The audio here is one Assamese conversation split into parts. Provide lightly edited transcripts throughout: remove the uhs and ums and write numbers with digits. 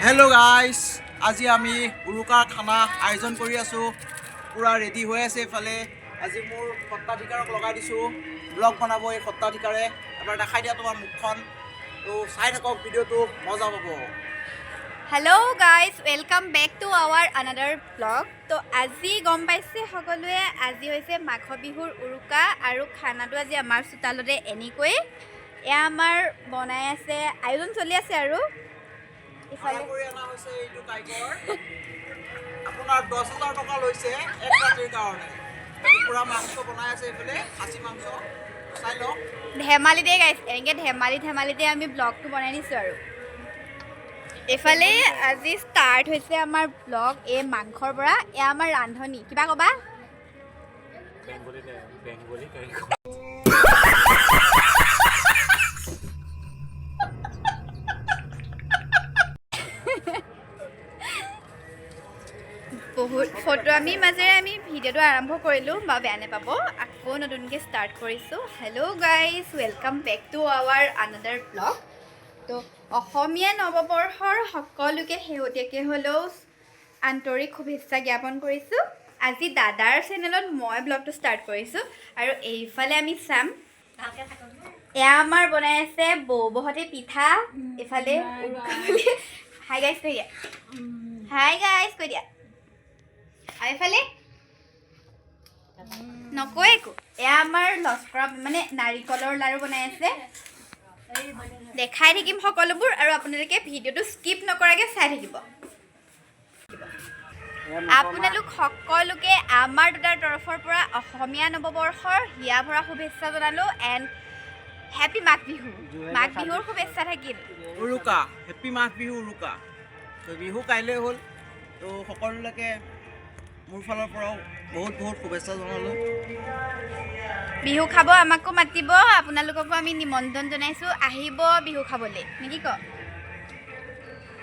हेलो गाइस আজি আমি উৰুকাৰ খানা আয়োজন কৰি আছো পুৰা ৰেডি হৈ আছে এফালে আজি মোৰ সত্তাধিকাৰক লগাই দিছো ব্লগ বনাব এই সত্তাধিকাৰে এবাৰ দেখাই দিয়া তোমাৰ মুখখন তো চাই থাকক ভিডিওটো মজা পাব Hello guys, welcome back to our another vlog. তো আজি গম পাইছে সকলোৱে আজি হৈছে মাঘ বিহুৰ উৰুকা আৰু খানাটো আজি আমাৰ চোতালতে এনেকৈ এয়া আমাৰ বনাই আছে আয়োজন চলি আছে আৰু ইফালে কৰি আনা হৈছে এইটো কাইকৰ আপোনাৰ 10000 টকা লৈছে এক ৰাতিৰ কাৰণে পুৰা মাংস বনাই আছে এফালে খাচী মাংস চাই লওক ধেমালিতে গাইছ এনেকৈ ধেমালিতে আমি ব্লগটো বনাই দিছোঁ আৰু এফালে আজি ষ্টাৰ্ট হৈছে আমাৰ ব্লগ এই মাংসৰ পৰা এয়া আমাৰ ৰান্ধনি কিবা ক'বা বহুত ফটো আমি মাজেৰে আমি ভিডিঅ'টো আৰম্ভ কৰিলোঁ বা বেয়া নাপাব আকৌ নতুনকৈ ষ্টাৰ্ট কৰিছোঁ hello' guys welcome back to our another vlog তো অসমীয়া নৱবৰ্ষৰ সকলোকে শেহতীয়াকৈ হ'লেও আন্তৰিক শুভেচ্ছা জ্ঞাপন কৰিছোঁ আজি দাদাৰ চেনেলত মই ব্লগটো ষ্টাৰ্ট কৰিছোঁ আৰু এইফালে আমি চাম এয়া আমাৰ বনাই আছে বৌবহঁতে পিঠা এইফালে হাই গাইজ কৈ দিয়া হাই গাইজ কৈ দিয়া আৰু এইফালে নকয় একো এয়া আমাৰ লস্কৰা মানে নাৰিকলৰ লাড়ু বনাই আছে দেখাই থাকিম সকলোবোৰ আৰু আপোনালোকে ভিডিঅ'টো স্কিপ নকৰাকৈ চাই থাকিব আপোনালোক সকলোকে আমাৰ দাদাৰ তৰফৰ পৰা অসমীয়া নৱবৰ্ষৰ হিয়া ভৰা শুভেচ্ছা জনালোঁ এণ্ড হেপী মাঘ বিহুৰ শুভেচ্ছা থাকিল উৰুকা হেপী মাঘ বিহু উৰুকা তো বিহু কাইলৈ হ'ল তো সকলোলৈকে মোৰ ফালৰ পৰাও বহুত শুভেচ্ছা জনালোঁ বিহু খাব আমাকো মাতিব আপোনালোককো আমি নিমন্ত্ৰণ জনাইছোঁ আহিব বিহু খাবলৈ নেকি ক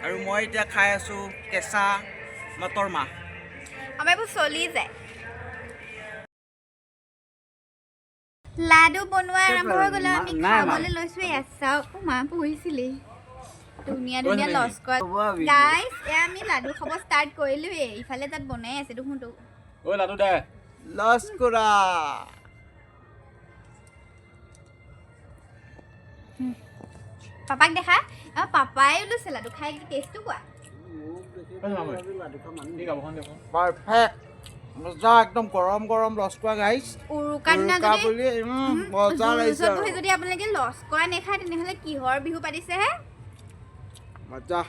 আৰু মই এতিয়া খাই আছোঁ কেঁচা মটৰ মাহ আমাৰ এইবোৰ চলি যায় লাডু বনোৱা আৰম্ভ হৈ গ'লে আমি খাবলৈ লৈছোঁ এয়া চাওক মা পঢ়িছিলেই ধুনীয়া লস্কৰা গাইজ এয়া আমি লাডু খাব ষ্টাৰ্ট কৰিলোঁৱেই ইফালে তাত বনাই আছে দেখোনতো ঐ লাডু দে লস্কৰা পাপাক দেখা পাপাই লৈছে লাডু খাই টেষ্টটো কোৱা পাৰফেক্ট মজা একদম গৰম লস্কৰা গাইছ উৰুকাৰ দিনা বুলি মজা লাগিছে যদি আপোনালোকে লস্কৰা নেখায় তেনেহ'লে কিহৰ বিহু পাতিছেহে মজা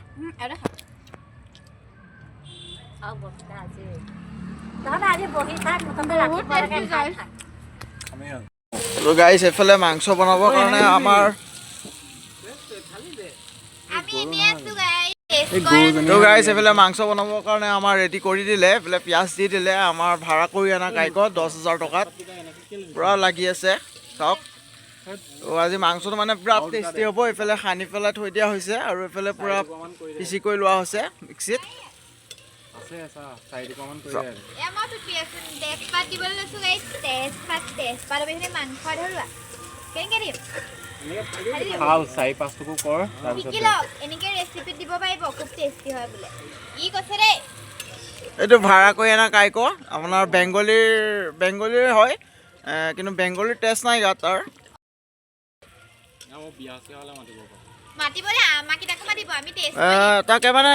গাইছ এফালে মাংস বনাবৰ কাৰণে আমাৰ তো গাইছ এফালে মাংস বনাবৰ কাৰণে আমাৰ ৰেডি কৰি দিলে এফালে পিঁয়াজ দি দিলে আমাৰ ভাড়া কৰি অনা কাইকত 10000 টকাত পূৰা লাগি আছে চাওক তো আজি মাংসটো মানে পুৰা টেষ্টি হ'ব এইফালে সানি পেলাই থৈ দিয়া হৈছে আৰু এইফালে পূৰা পিচি কৰি লোৱা হৈছে মিক্সিত এইটো ভাড়া কৰি অনা কাইক আপোনাৰ বেংগলীৰ হয় কিন্তু বেংগলীৰ টেষ্ট নাই গাত তাৰ তাকে মানে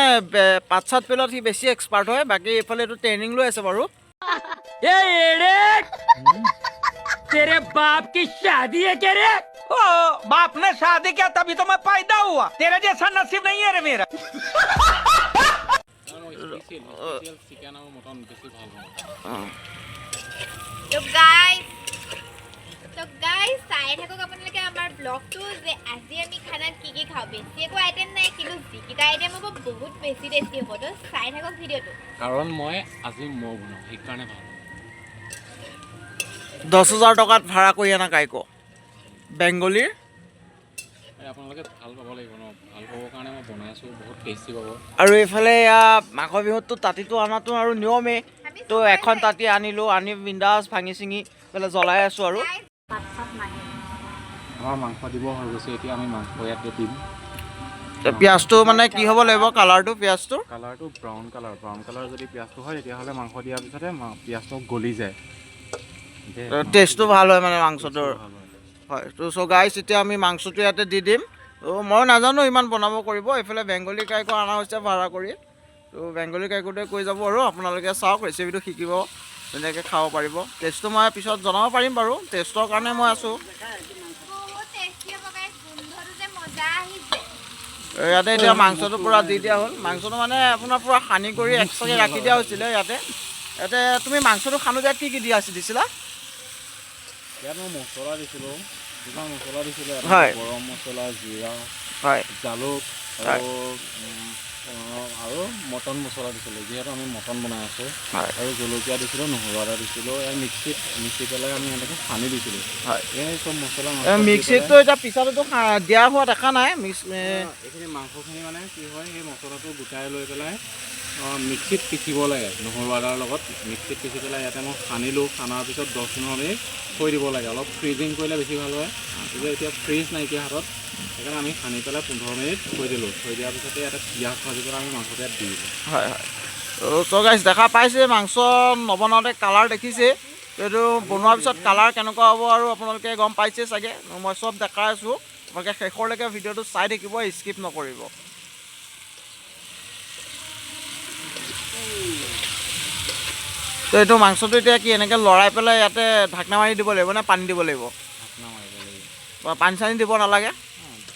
পাত চাত পেলত সি বেছি এক্সপাৰ্ট হয় বাকী এইফালে এইটো ট্ৰেইনিং লৈ আছে বাৰু तेरे बाप की शादी है क्या रे? ओ बाप ने शादी किया तभी तो मैं पैदा हुआ तेरे जैसा नसीब नहीं है रे मेरा তো গাইজ চাই থাকক আপোনালোকে আমাৰ ব্লগটো যে আজি আমি খানাত কি খাওঁ বেছি একো আইটেম নাই কিন্তু যিকেইটা আইটেম হ'ব বহুত বেছি টেষ্টি হ'ব তো চাই থাকক ভিডিঅ'টো কাৰণ মই আজি মৌ বনাওঁ সেইকাৰণে ভাল 10000 টকাত ভাড়া কৰি অনা কাইক বেংগলীৰ আপোনালোকে ভাল পাব লাগিব ন ভাল পাবৰ কাৰণে মই বনাই আছোঁ বহুত টেষ্টি পাব আৰু এইফালে এয়া মাঘ বিহুততো তাঁতিটো অনাটো আৰু নিয়মেই তো এখন তাঁতি আনি বিন্দাছ ভাঙি চিঙি পেলাই জ্বলাই আছোঁ আৰু আমাৰ মাংস দিব হৈ গৈছে এতিয়া আমি মাংস ইয়াতে দিম পিঁয়াজটো মানে কি হ'ব লাগিব কালাৰটো পিঁয়াজটোৰ? কালাৰটো ব্ৰাউন কালাৰ যদি পিঁয়াজটো হয় তেতিয়াহ'লে মাংস দিয়াৰ পিছতে পিঁয়াজটো গলি যায়। টেষ্টটো ভাল হয় মানে মাংসটোৰ। ভাল হয়। হয় তো চ' গাইছ এতিয়া আমি মাংসটো ইয়াতে দি দিম। ত' মই নাজানো ইমান বনাব কৰিব, এইফালে বেংগলী কাইকো অনা হৈছে ভাড়া কৰি। তো বেংগলী কাইকোটোৱে কৈ যাব আৰু আপোনালোকে চাওক ৰেচিপিটো শিকিব, ধুনীয়াকৈ খাব পাৰিব। টেষ্টটো মই পিছত জনাব পাৰিম বাৰু, টেষ্টৰ কাৰণে মই আছোঁ। ইয়াতে এতিয়া মাংসটো পূৰা দি দিয়া হ'ল। মাংসটো মানে আপোনাৰ পূৰা সানি কৰি এক্সট্ৰাকৈ ৰাখি দিয়া হৈছিলে ইয়াতে। তুমি মাংসটো সানোতে কি কি দিছিলা? ইয়াত মই মছলা দিছিলোঁ, কিছুমান মছলা দিছিলোঁ। হয়। গৰম মছলা, জিৰা, হয়, জালুক আৰু মটন মছলা দিছিলোঁ, যিহেতু আমি মটন বনাই আছোঁ। হয়, আৰু জলকীয়া দিছিলোঁ, নহৰু আদা দিছিলোঁ। মিক্সি পেলাই আমি এনেকৈ সানি দিছিলোঁ। হয়। এই চব মছলা মিক্সিতটো এতিয়া পিছততো দিয়া হোৱা দেখা নাই। এইখিনি মাংসখিনি মানে কি হয়, সেই মছলাটো গোটাই লৈ পেলাই মিক্সিত পিচিব লাগে, নহৰু আদাৰ লগত মিক্সিত পিচি পেলাই ইয়াতে মই সানিলোঁ। সানাৰ পিছত 10-15 মিনিট থৈ দিব লাগে। অলপ ফ্ৰিজিং কৰিলে বেছি ভাল হয়, এতিয়া ফ্ৰিজ নাইকিয়া হাতত, সেইকাৰণে আমি সানি পেলাই 15 মিনিট থৈ দিলোঁ। থৈ দিয়াৰ পিছতে ইয়াতে পিঁয়াজ ভাজি পেলাই আমি মাংসটো ইয়াত দি দিলোঁ। হয় হয়। চ' গাইছ দেখা পাইছে মাংস নবনাওঁতে কালাৰ দেখিছে, এইটো বনোৱাৰ পিছত কালাৰ কেনেকুৱা হ'ব আৰু আপোনালোকে গম পাইছে চাগে। মই চব দেখাই আছোঁ, আপোনালোকে শেষৰলৈকে ভিডিঅ'টো চাই থাকিব, স্কিপ নকৰিব। তো এইটো মাংসটো এতিয়া কি এনেকৈ লৰাই পেলাই ইয়াতে ঢাকনা মাৰি দিব লাগিব নে পানী দিব লাগিব? ঢাকনা মাৰিব লাগিব। বা পানী চানী দিব নালাগে?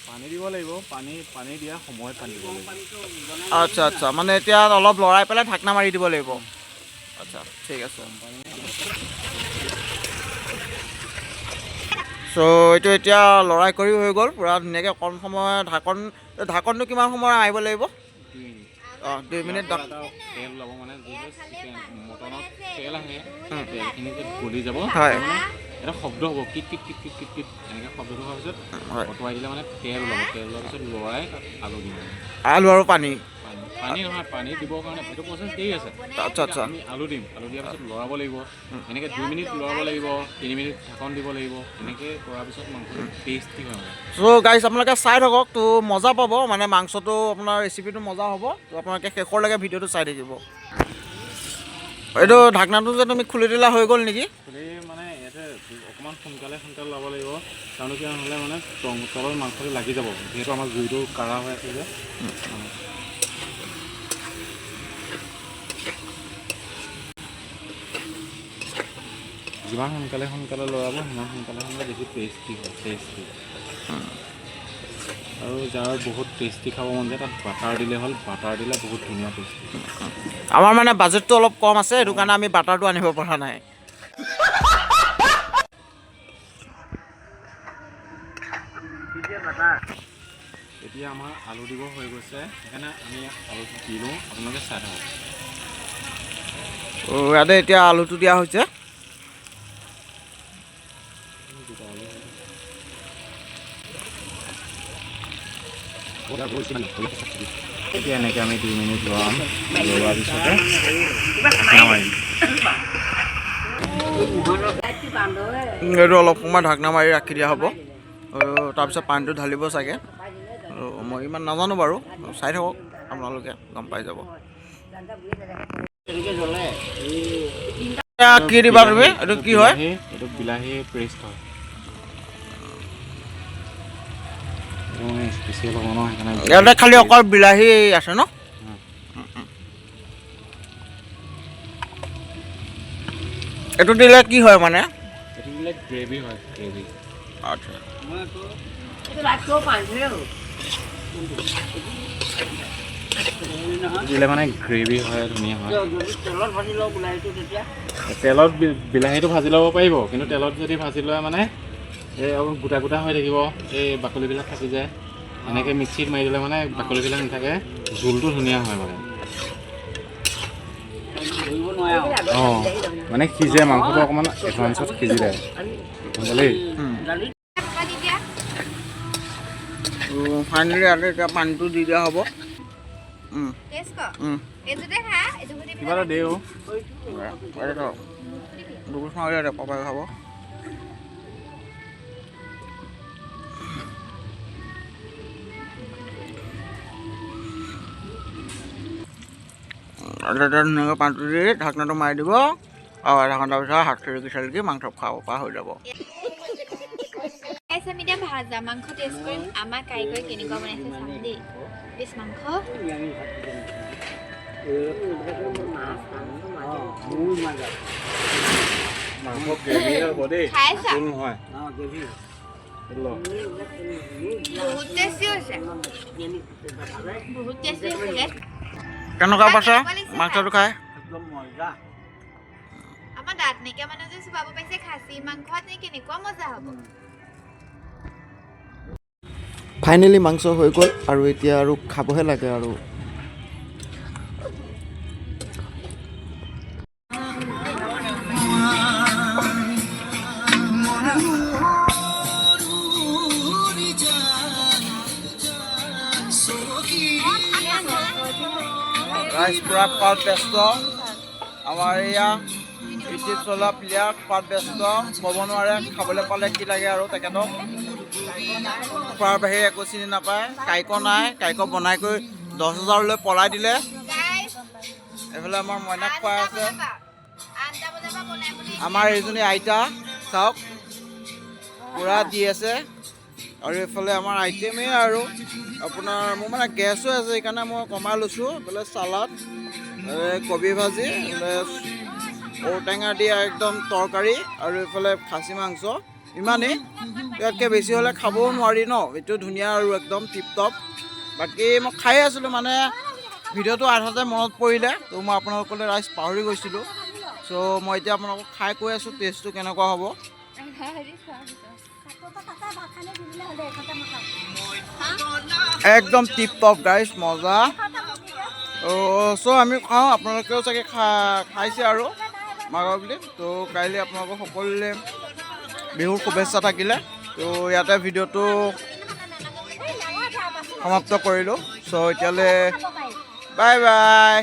পানী দিব লাগিব, পানী দিয়াৰ সময়ত পানী দিব লাগিব। আচ্ছা আচ্ছা, মানে এতিয়া অলপ লৰাই পেলাই ঢাকনা মাৰি দিব লাগিব। আচ্ছা ঠিক আছে। চ' এইটো এতিয়া লৰাই কৰি হৈ গ'ল পূৰা ধুনীয়াকৈ। কম সময় ঢাকনটো কিমান সময় মাৰিব লাগিব? 2 মিনিট। তেল ল'ব মানে মটনত তেল আহে, তেলখিনি যে গলি যাব, হয়, এটা শব্দ হ'ব, kit kit kit kit kit kit এনেকৈ শব্দটো হোৱাৰ পিছত অঁতৰাই দিলে মানে তেল ওলাব। তেল লোৱাৰ পিছত লৰাই তাত আলু দিম। আলু আৰু পানী? পানী নহয়, পানী দিবৰ কাৰণে এইটো প্ৰচেছ দেৰি আছে। আচ্ছা আচ্ছা। আমি আলু দিম, আলু দিয়াৰ পিছত লৰাব লাগিব। এনেকৈ 2 মিনিট লৰাব লাগিব, 3 মিনিট ঢাকন দিব লাগিব। এনেকৈ কৰাৰ পিছত মাংসটো টেষ্টি হয় মানে। চ' গাইছ আপোনালোকে চাই থাকক, তো মজা পাব মানে মাংসটো, আপোনাৰ ৰেচিপিটো মজা হ'ব। তো আপোনালোকে শেষৰলৈকে ভিডিঅ'টো চাই থাকিব। এইটো ঢাকনাটো যে তুমি খুলি দিলা হৈ গ'ল নেকি? খুলি মানে ইয়াতে অকণমান সোনকালে ল'ব লাগিব, কাৰণ কিয় নহ'লে মানে তলত মাংসটো লাগি যাব, যিহেতু আমাৰ জুইটো কাঢ়া হৈ আছে যে। যিমান সোনকালে লৰাব সিমান সোনকালে বেছি টেষ্টি হয়। আৰু যাৰ বহুত টেষ্টি খাব মন যায় তাত বাটাৰ দিলে হ'ল। বাটাৰ দিলে বহুত ধুনীয়া টেষ্টি। আমাৰ মানে বাজেটটো অলপ কম আছে, সেইটো কাৰণে আমি বাটাৰটো আনিব পৰা নাই। এতিয়া আমাৰ আলু দিব হৈ গৈছে, সেইকাৰণে আমি আলুটো দি লওঁ, আপোনালোকে চাই থাকক। ইয়াতে এতিয়া আলুটো দিয়া হৈছে। এতিয়া এনেকৈ আমি 2 মিনিট লৰাম, লৰোৱাৰ পিছতে এইটো অলপ সময় ঢাকনা মাৰি ৰাখি দিয়া হ'ব। তাৰপিছত পানীটো ঢালিব চাগে, মই ইমান নাজানো বাৰু, চাই থাকক আপোনালোকে গম পাই যাব। কি দিবা তুমি? এইটো কি হয়? এইটো বিলাহী পেষ্ট হয়। স্পেচিয়েল হ'ব ন, সেইকাৰণে ইয়াতে খালি অকল বিলাহী আছে ন? এইটো দিলে কি হয় মানে? এইটো দিলে গ্ৰেভি হয়, গ্ৰেভি। আচ্ছা। দিলে মানে গ্ৰেভি হয়, ধুনীয়া হয়। তেলত বিলাহীটো ভাজি ল'ব পাৰিব, কিন্তু তেলত যদি ভাজি লয় মানে এই অলপ গোটা গোটা হৈ থাকিব, এই বাকলিবিলাক থাকি যায়। এনেকৈ মিক্সিত মাৰি দিলে মানে বাকলিবিলাক নাথাকে, জোলটো ধুনীয়া হয় মানে। অঁ, মানে সিজে, মাংসটো অকণমান এডভান্সত সিজি যায়, বুজিলেই। ফাইনেলি ইয়াতে এতিয়া পানীটো দি দিয়া হ'ব। কিবা এটা দেও পাপাই খাব। তাতে ধুনীয়াকৈ পানীটো দি ঢাকনাটো মাৰি দিব আৰু আধা ঘণ্টাৰ পিছত হাত চেলেকি মাংস খাব পৰা হৈ যাব। আমি এতিয়া ভাজা মাংস টেষ্ট কৰিম। আমাৰ কাৰিকৰে কেনেকুৱা বনাইছে চাম দেই। পিছ মাংস মাংস গ্ৰেভি হ'ব দেই, খাইছা? জোল নহয়। বহুত টেষ্টি হৈছে, বহুত টেষ্টি হৈছিলে। কেনেকুৱা পাইছা মাংসটো খাই? আমাৰ দাঁত নাইকিয়া মানুহে যে চুবাব পাইছে খাচী মাংসত কেনেকুৱা মজা হ'ব। ফাইনেলি মাংস হৈ গ'ল আৰু এতিয়া আৰু খাবহে লাগে আৰু। ৰাইচ পুৰা পাত ব্যস্ত, আমাৰ এয়া ইউটিউব চলা প্লেয়াৰ পাত ব্যস্ত, ক'ব নোৱাৰে খাবলৈ পালে কি লাগে আৰু তেখেতক। খোৱাৰ বাহিৰে একো চিনি নাপায়। কাইক নাই, কাইক বনাই কৰি 10,000লৈ পলাই দিলে। এইফালে আমাৰ মইনাক খুৱাই আছে। আমাৰ এইজনী আইতা চাওক পূৰা দি আছে। আৰু এইফালে আমাৰ আইটেমেই আৰু আপোনাৰ মোৰ মানে গেছ হৈ আছে, সেইকাৰণে মই কমাই লৈছোঁ। এইফালে চালাড, কবি ভাজি, ঔটেঙা দিয়া একদম তৰকাৰী আৰু এইফালে খাচী মাংস। ইমানেই, ইয়াতকৈ বেছি হ'লে খাবও নোৱাৰি ন। এইটো ধুনীয়া আৰু একদম টিপ টপ। বাকী মই খাই আছিলোঁ, মানে ভিডিঅ'টো আধাতে মনত পৰিলে, তো মই আপোনালোকলৈ ৰাইজ পাহৰি গৈছিলোঁ। চ' মই এতিয়া আপোনালোকক খাই কৈ আছোঁ টেষ্টটো কেনেকুৱা হ'ব। একদম টিপ টপ গাইজ, মজা। চ' আমি খাওঁ, আপোনালোকেও চাগে খাইছে আৰু মাঘৰ বুলি। তো কাইলৈ আপোনালোকক সকলোৱে বিহুৰ শুভেচ্ছা থাকিলে। তো ইয়াতে ভিডিঅ'টো সমাপ্ত কৰিলোঁ। চ' এতিয়ালৈ বাই বাই।